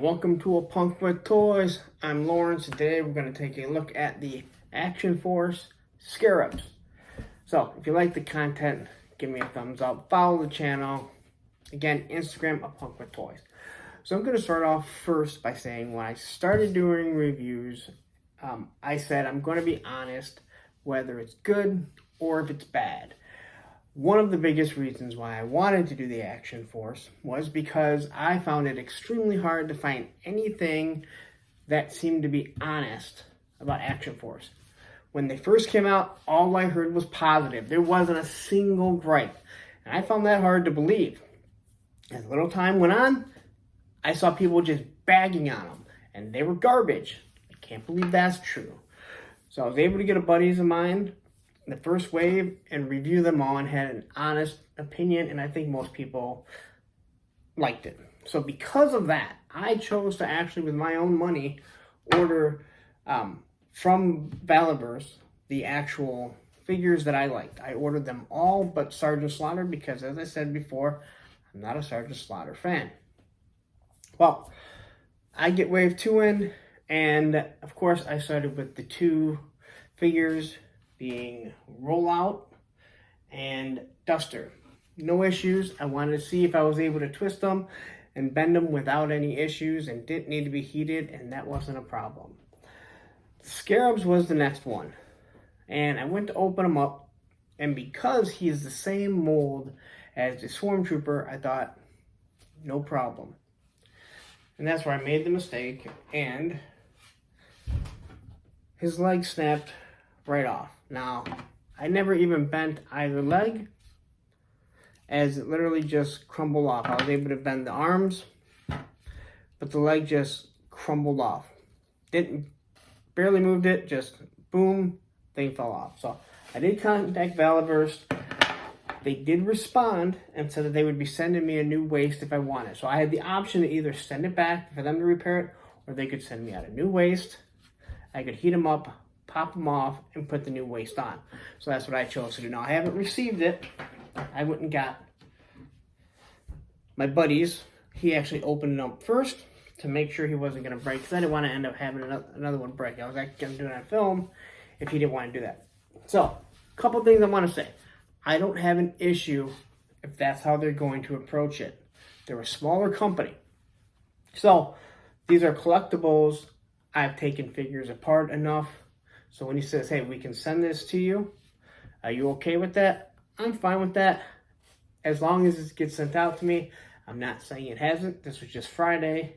Welcome to A Punk with Toys. I'm Lawrence. Today we're going to take a look at the Action Force Scarabs. So, if you like the content, give me a thumbs up. Follow the channel. Again, Instagram, A Punk with Toys. So I'm going to start off first by saying when I started doing reviews, I said I'm going to be honest whether it's good or if it's bad. One of the biggest reasons why I wanted to do the Action Force was because I found it extremely hard to find anything that seemed to be honest about Action Force. When they first came out, all I heard was positive. There wasn't a single gripe. And I found that hard to believe. As little time went on, I saw people just bagging on them. And they were garbage. I can't believe that's true. So I was able to get a buddies of mine the first wave and review them all and had an honest opinion, and I think most people liked it. So because of that, I chose to actually, with my own money, order from Valaverse the actual figures that I liked. I ordered them all but Sergeant Slaughter because, as I said before, I'm not a Sergeant Slaughter fan. Well, I get wave 2 in, and of course I started with the 2 figures being Rollout and Duster. No issues. I wanted to see if I was able to twist them and bend them without any issues and didn't need to be heated, and that wasn't a problem. Scarabs was the next one, and I went to open him up, and because he is the same mold as the Stormtrooper, I thought, no problem. And that's where I made the mistake, and his leg snapped right off. Now, I never even bent either leg, as it literally just crumbled off. I was able to bend the arms, but the leg just crumbled off. Barely moved it, just boom, thing fell off. So I did contact Valaverse. They did respond and said that they would be sending me a new waist if I wanted. So I had the option to either send it back for them to repair it, or they could send me out a new waist. I could heat them up, pop them off, and put the new waist on. So that's what I chose to do. Now, I haven't received it. I went and got my buddies. He actually opened it up first to make sure he wasn't going to break, because I didn't want to end up having another one break. I was actually going to do it on film if he didn't want to do that. So, a couple things I want to say. I don't have an issue if that's how they're going to approach it. They're a smaller company. So, these are collectibles. I've taken figures apart enough. So when he says, hey, we can send this to you, are you okay with that? I'm fine with that. As long as it gets sent out to me. I'm not saying it hasn't. This was just Friday.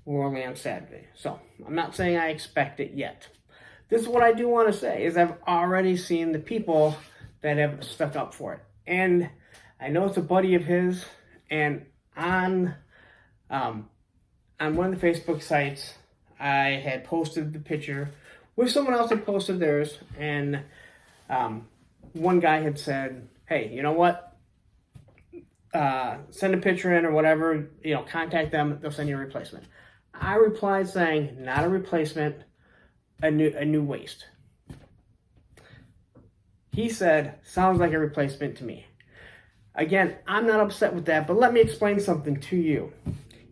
We're only on Saturday. So I'm not saying I expect it yet. This is what I do want to say, is I've already seen the people that have stuck up for it. And I know it's a buddy of his, and on one of the Facebook sites, I had posted the picture where someone else had posted theirs, and one guy had said, hey, you know what? Send a picture in or whatever, contact them, they'll send you a replacement. I replied saying, not a replacement, a new waist. He said, sounds like a replacement to me. Again, I'm not upset with that, but let me explain something to you.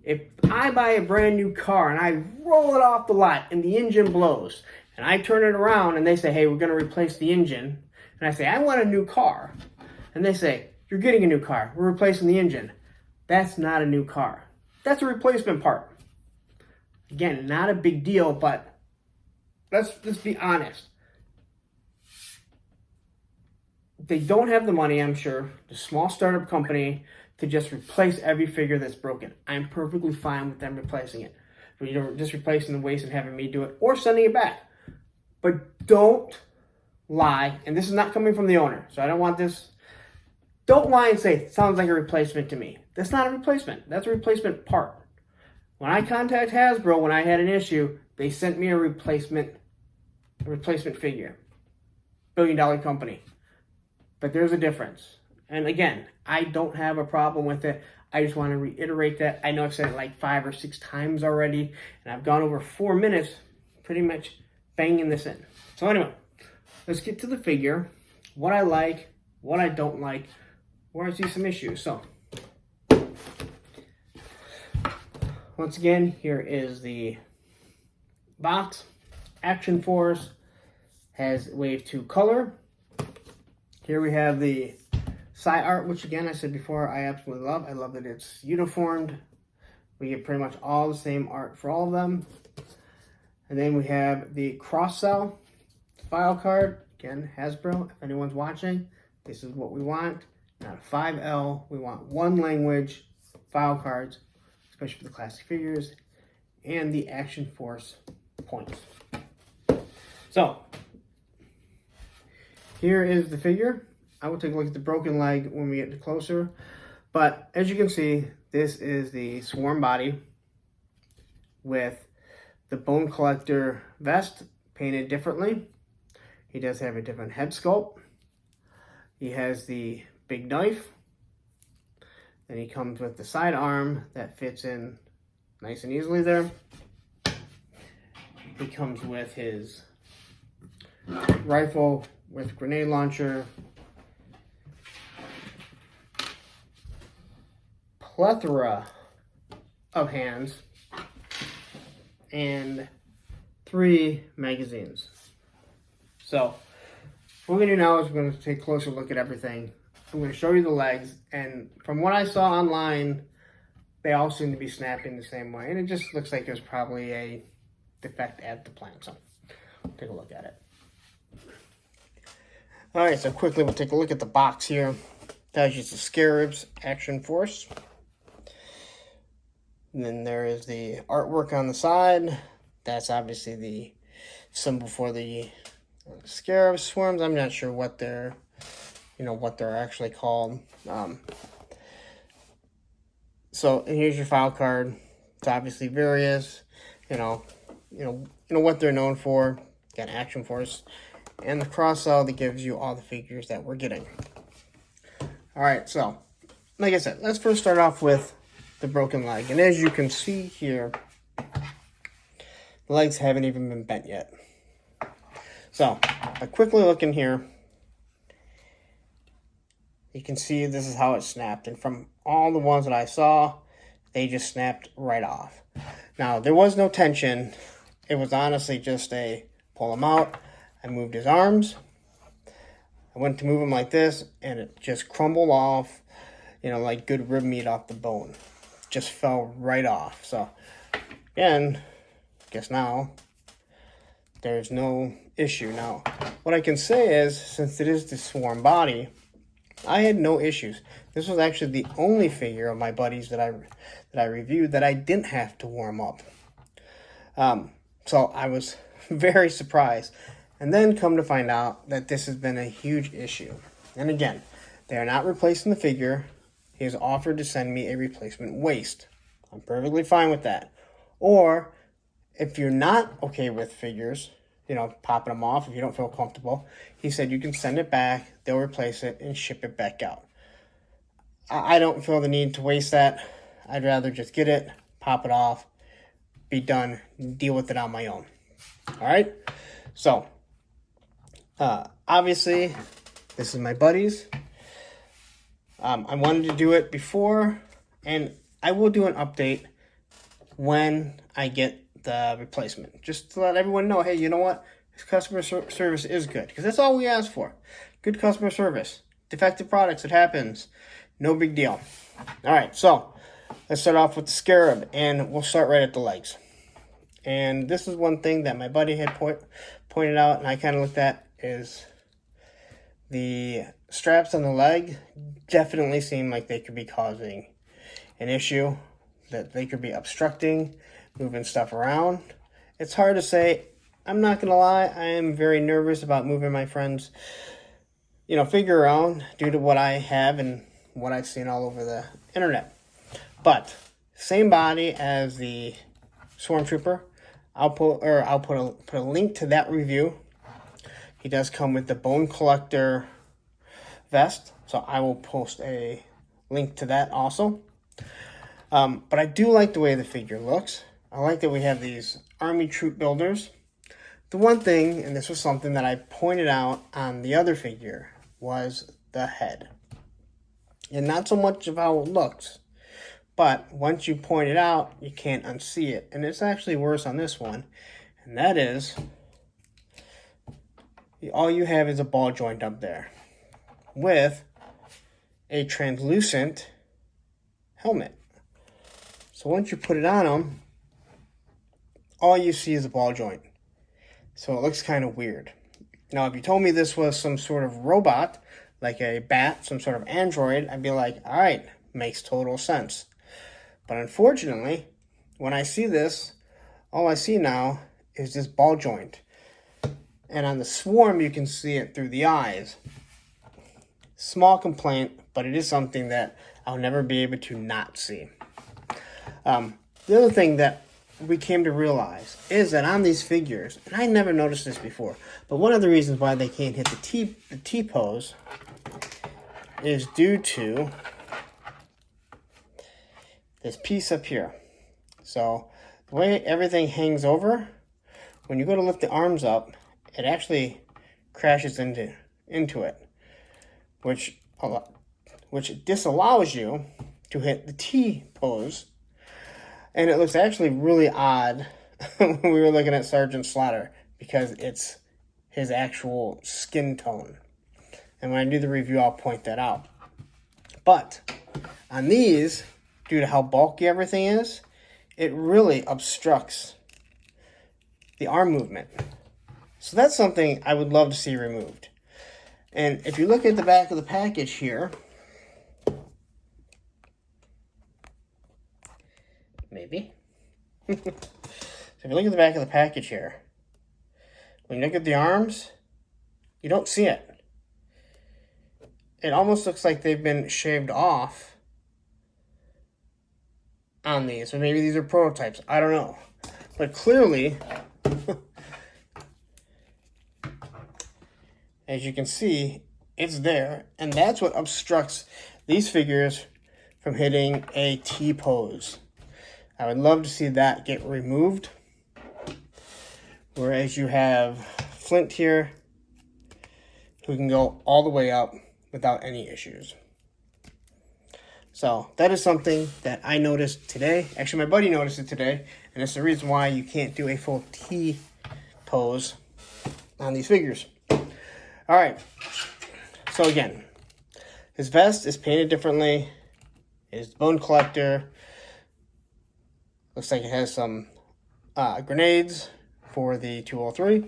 If I buy a brand new car and I roll it off the lot and the engine blows, and I turn it around and they say, hey, we're going to replace the engine, and I say, I want a new car, and they say, you're getting a new car, we're replacing the engine. That's not a new car. That's a replacement part. Again, not a big deal, but let's be honest. They don't have the money, I'm sure, the small startup company, to just replace every figure that's broken. I'm perfectly fine with them replacing it. Just replacing the waist and having me do it, or sending it back. But don't lie, and this is not coming from the owner, so I don't want this. Don't lie and say, it sounds like a replacement to me. That's not a replacement. That's a replacement part. When I contact Hasbro, when I had an issue, they sent me a replacement figure. $1 billion company. But there's a difference. And again, I don't have a problem with it. I just want to reiterate that. I know I've said it like 5 or 6 times already, and I've gone over 4 minutes pretty much banging this in. So anyway, let's get to the figure. What I like, what I don't like, where I see some issues. So once again, here is the box. Action Force has Wave 2 color. Here we have the side art, which again, I said before, I absolutely love. I love that it's uniformed. We get pretty much all the same art for all of them. And then we have the cross-sell file card. Again, Hasbro, if anyone's watching, this is what we want. Not a 5L. We want one language file cards, especially for the classic figures, and the Action Force points. So, here is the figure. I will take a look at the broken leg when we get closer. But as you can see, this is the Swarm body with the Bone Collector vest painted differently. He does have a different head sculpt. He has the big knife. Then he comes with the side arm that fits in nice and easily there. He comes with his rifle with grenade launcher, plethora of hands, and 3 magazines. So what we're going to do now is we're going to take a closer look at everything. I'm going to show you the legs, and from what I saw online, they all seem to be snapping the same way, and it just looks like there's probably a defect at the plant. So take a look at it. All right, so quickly we'll take a look at the box here. Tells you it's the Scarabs Action Force. And then there is the artwork on the side. That's obviously the symbol for the Scarab swarms. I'm not sure what they're, what they're actually called. So, and here's your file card. It's obviously various, what they're known for. Got Action Force. And the cross-sell that gives you all the figures that we're getting. Alright, so, like I said, let's first start off with the broken leg. And as you can see here, the legs haven't even been bent yet. So, by quickly looking here, you can see this is how it snapped. And from all the ones that I saw, they just snapped right off. Now, there was no tension. It was honestly just a pull him out. I moved his arms. I went to move him like this, and it just crumbled off, like good rib meat off the bone. Just fell right off. So, again, I guess now there's no issue. Now, what I can say is, since it is the Swarm body, I had no issues. This was actually the only figure of my buddies that I reviewed that I didn't have to warm up. So I was very surprised. And then come to find out that this has been a huge issue. And again, they are not replacing the figure. He has offered to send me a replacement waist. I'm perfectly fine with that. Or, if you're not okay with figures, popping them off, if you don't feel comfortable, he said you can send it back, they'll replace it, and ship it back out. I don't feel the need to waste that. I'd rather just get it, pop it off, be done, deal with it on my own. Alright? So, obviously, this is my buddy's. I wanted to do it before, and I will do an update when I get the replacement. Just to let everyone know, hey, you know what? This customer service is good, because that's all we ask for. Good customer service. Defective products, it happens. No big deal. All right, so let's start off with the Scarab, and we'll start right at the legs. And this is one thing that my buddy had pointed out, and I kind of looked at, is the straps on the leg definitely seem like they could be causing an issue, that they could be obstructing, moving stuff around. It's hard to say. I'm not going to lie, I am very nervous about moving my friend's, figure around due to what I have and what I've seen all over the internet. But, same body as the Swarm Trooper. I'll put a link to that review. He does come with the Bone Collector vest, so I will post a link to that also. But I do like the way the figure looks. I like that we have these army troop builders. The one thing, and this was something that I pointed out on the other figure, was the head. And not so much of how it looks, But once you point it out, you can't unsee it. And it's actually worse on this one. And that is, all you have is a ball joint up there with a translucent helmet. So once you put it on them, all you see is a ball joint. So it looks kind of weird. Now, if you told me this was some sort of robot, like a bat, some sort of android, I'd be like, all right, makes total sense. But unfortunately, when I see this, all I see now is this ball joint. And on the Swarm, you can see it through the eyes. Small complaint, but it is something that I'll never be able to not see. The other thing that we came to realize is that on these figures, and I never noticed this before, but one of the reasons why they can't hit the T pose is due to this piece up here. So the way everything hangs over, when you go to lift the arms up, it actually crashes into it, which disallows you to hit the T pose. And it looks actually really odd when we were looking at Sergeant Slaughter, because it's his actual skin tone. And when I do the review, I'll point that out. But on these, due to how bulky everything is, it really obstructs the arm movement. So that's something I would love to see removed. And if you look at the back of the package here, maybe. So if you look at the back of the package here, when you look at the arms, you don't see it. It almost looks like they've been shaved off on these. Or maybe these are prototypes. I don't know. But clearly, as you can see, it's there. And that's what obstructs these figures from hitting a T pose. I would love to see that get removed. Whereas you have Flint here, who can go all the way up without any issues. So that is something that I noticed today. Actually, my buddy noticed it today, and it's the reason why you can't do a full T pose on these figures. All right. So again, his vest is painted differently. His Bone Collector looks like it has some grenades for the 203.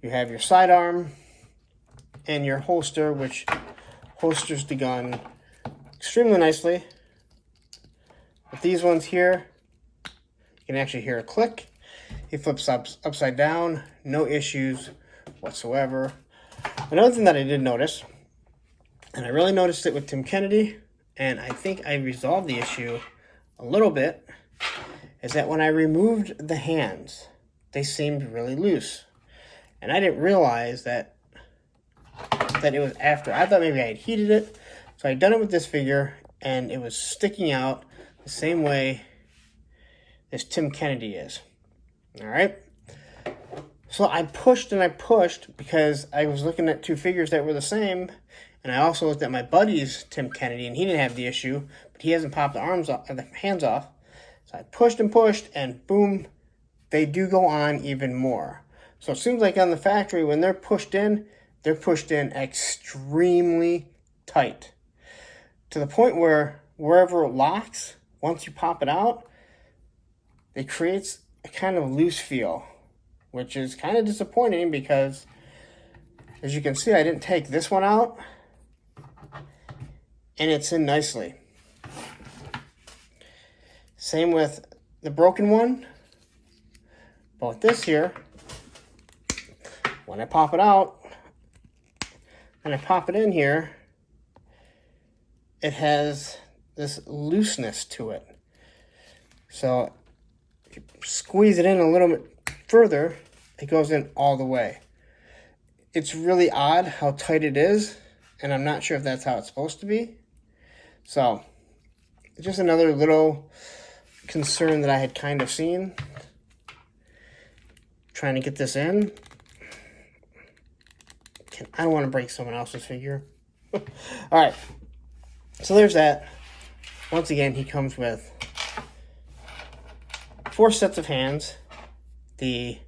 You have your sidearm and your holster, which holsters the gun extremely nicely. With these ones here, you can actually hear a click. He flips upside down, no issues whatsoever. Another thing that I did notice, and I really noticed it with Tim Kennedy, and I think I resolved the issue a little bit, is that when I removed the hands, they seemed really loose. And I didn't realize that it was after. I thought maybe I had heated it. So I'd done it with this figure, and it was sticking out the same way this Tim Kennedy is. All right? So I pushed and I pushed because I was looking at two figures that were the same, and I also looked at my buddy's Tim Kennedy, and he didn't have the issue, but he hasn't popped the arms off, the hands off. So I pushed and pushed, and boom, they do go on even more. So it seems like on the factory, when they're pushed in extremely tight, to the point where wherever it locks, once you pop it out, it creates a kind of loose feel, which is kind of disappointing because, as you can see, I didn't take this one out, and it's in nicely. Same with the broken one. But with this here, when I pop it out and I pop it in here, it has this looseness to it. So if you squeeze it in a little bit further, it goes in all the way. It's really odd how tight it is, and I'm not sure if that's how it's supposed to be. So just another little concern that I had kind of seen trying to get this in. I don't want to break someone else's figure. All right, so there's that. once again, he comes with 4 sets of hands, the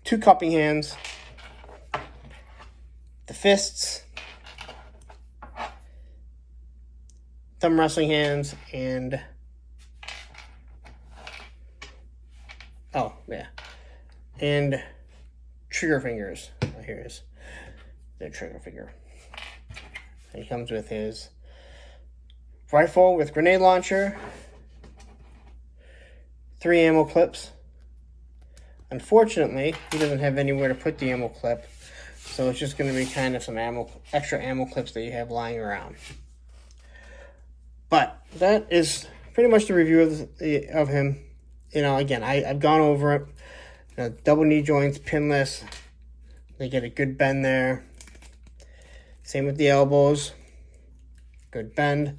2 cupping hands, the fists, thumb wrestling hands, and and trigger fingers. Oh, here is the trigger finger. And he comes with his rifle with grenade launcher, 3 ammo clips. Unfortunately, he doesn't have anywhere to put the ammo clip, so it's just going to be kind of some extra ammo clips that you have lying around. But that is pretty much the review of him. You know, again, I've gone over it. You know, double knee joints, pinless. They get a good bend there. Same with the elbows. Good bend.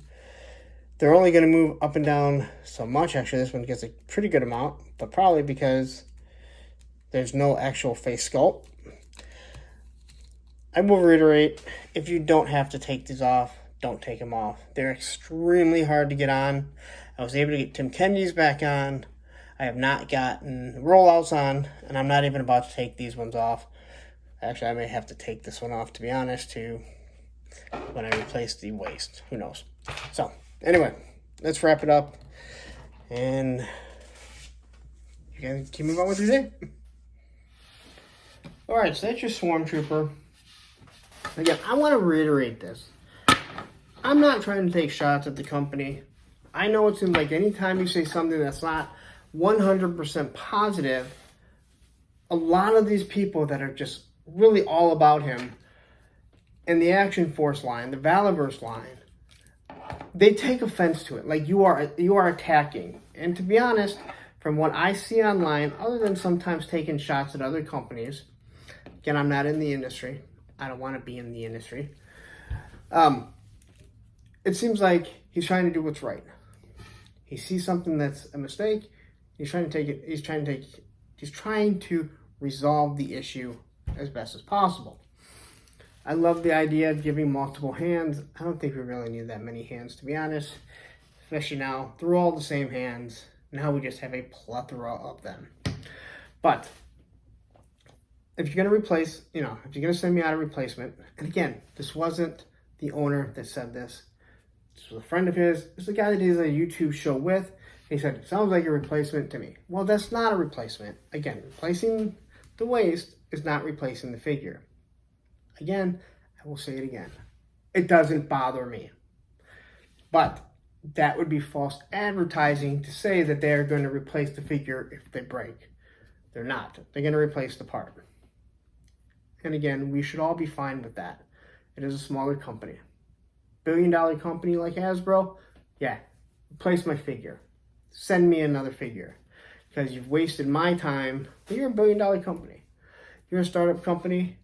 They're only going to move up and down so much. Actually, this one gets a pretty good amount, but probably because there's no actual face sculpt. I will reiterate, if you don't have to take these off, don't take them off. They're extremely hard to get on. I was able to get Tim Kennedy's back on. I have not gotten rollouts on, and I'm not even about to take these ones off. Actually, I may have to take this one off, to be honest, too, when I replace the waist. Who knows? So, anyway, let's wrap it up, and you guys keep moving on with your day. All right, so that's your Swarm Trooper. Again, I want to reiterate this. I'm not trying to take shots at the company. I know it seems like anytime you say something that's not 100% positive, a lot of these people that are just really all about him in the Action Force line, the Valaverse line, they take offense to it. Like you are attacking. And to be honest, from what I see online, other than sometimes taking shots at other companies, again, I'm not in the industry. I don't want to be in the industry. It seems like he's trying to do what's right. He sees something that's a mistake. He's trying to take it. He's trying to resolve the issue as best as possible. I love the idea of giving multiple hands. I don't think we really need that many hands, to be honest. Especially now, they're all the same hands. Now we just have a plethora of them. But if you're going to replace, if you're going to send me out a replacement, and again, this wasn't the owner that said this. This was a friend of his. This is the guy that he does a YouTube show with. He said, it sounds like a replacement to me. Well, that's not a replacement. Again, replacing the waist is not replacing the figure. Again, I will say it again. It doesn't bother me. But that would be false advertising to say that they're going to replace the figure if they break. They're not. They're going to replace the part. And again, we should all be fine with that. It is a smaller company. $1 billion company like Hasbro, yeah, replace my figure. Send me another figure. Because you've wasted my time. But you're a $1 billion company. You're a startup company.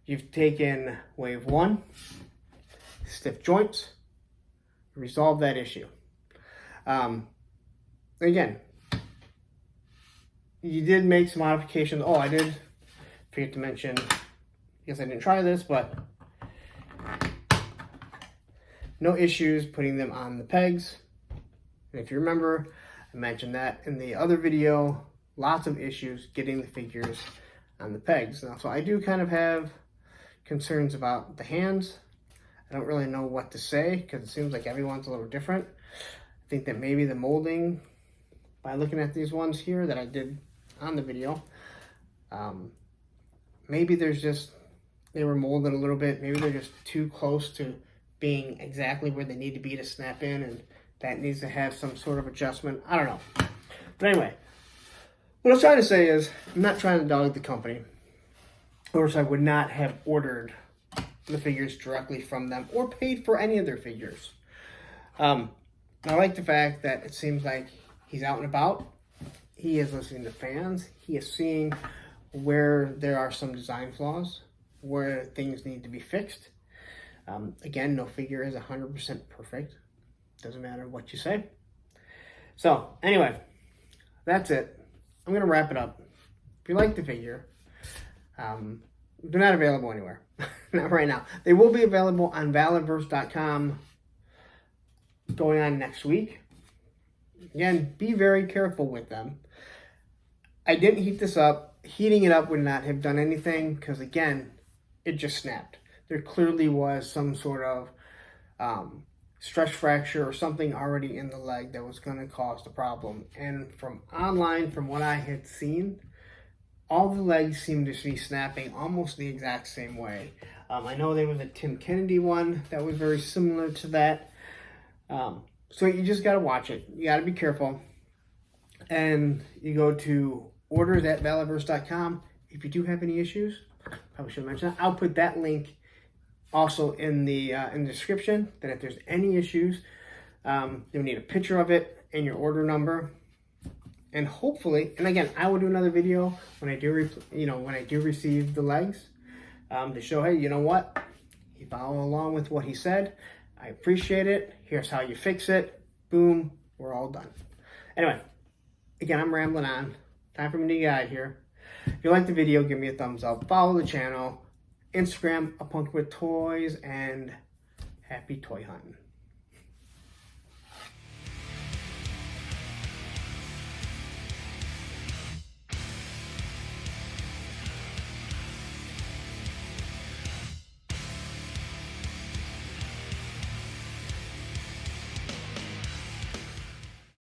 You've taken wave 1, stiff joints, resolve that issue. Again, you did make some modifications. Oh, I did forget to mention, I guess I didn't try this, but no issues putting them on the pegs. And if you remember, I mentioned that in the other video, lots of issues getting the figures on the pegs. Now, so I do kind of have concerns about the hands. I don't really know what to say because it seems like everyone's a little different. I think that maybe the molding, by looking at these ones here that I did on the video, maybe they were molded a little bit. Maybe they're just too close to being exactly where they need to be to snap in, and that needs to have some sort of adjustment. I don't know. But anyway, what I'm trying to say is I'm not trying to dog the company. Or else I would not have ordered the figures directly from them or paid for any of their figures. I like the fact that it seems like he's out and about. He is listening to fans. He is seeing where there are some design flaws, where things need to be fixed. Again, no figure is 100% perfect. Doesn't matter what you say. So, anyway, that's it. I'm going to wrap it up. If you like the figure, they're not available anywhere. Not right now. They will be available on Valaverse.com going on next week. Again, be very careful with them. I didn't heat this up. Heating it up would not have done anything because, again, it just snapped. There clearly was some sort of stress fracture or something already in the leg that was going to cause the problem. And from online, from what I had seen, all the legs seemed to be snapping almost the exact same way. I know there was a Tim Kennedy one that was very similar to that. So you just got to watch it. You got to be careful. And you go to orders@valaverse.com. If you do have any issues, probably should mention that. I'll put that link also in the description, that if there's any issues, you'll need a picture of it and your order number. And hopefully, and again, I will do another video when I do, receive the legs, to show, hey, you know what? You follow along with what he said. I appreciate it. Here's how you fix it. Boom, we're all done. Anyway, again, I'm rambling on. Time for me to get out of here. If you like the video, give me a thumbs up. Follow the channel. Instagram, A Punk with Toys, and happy toy hunting.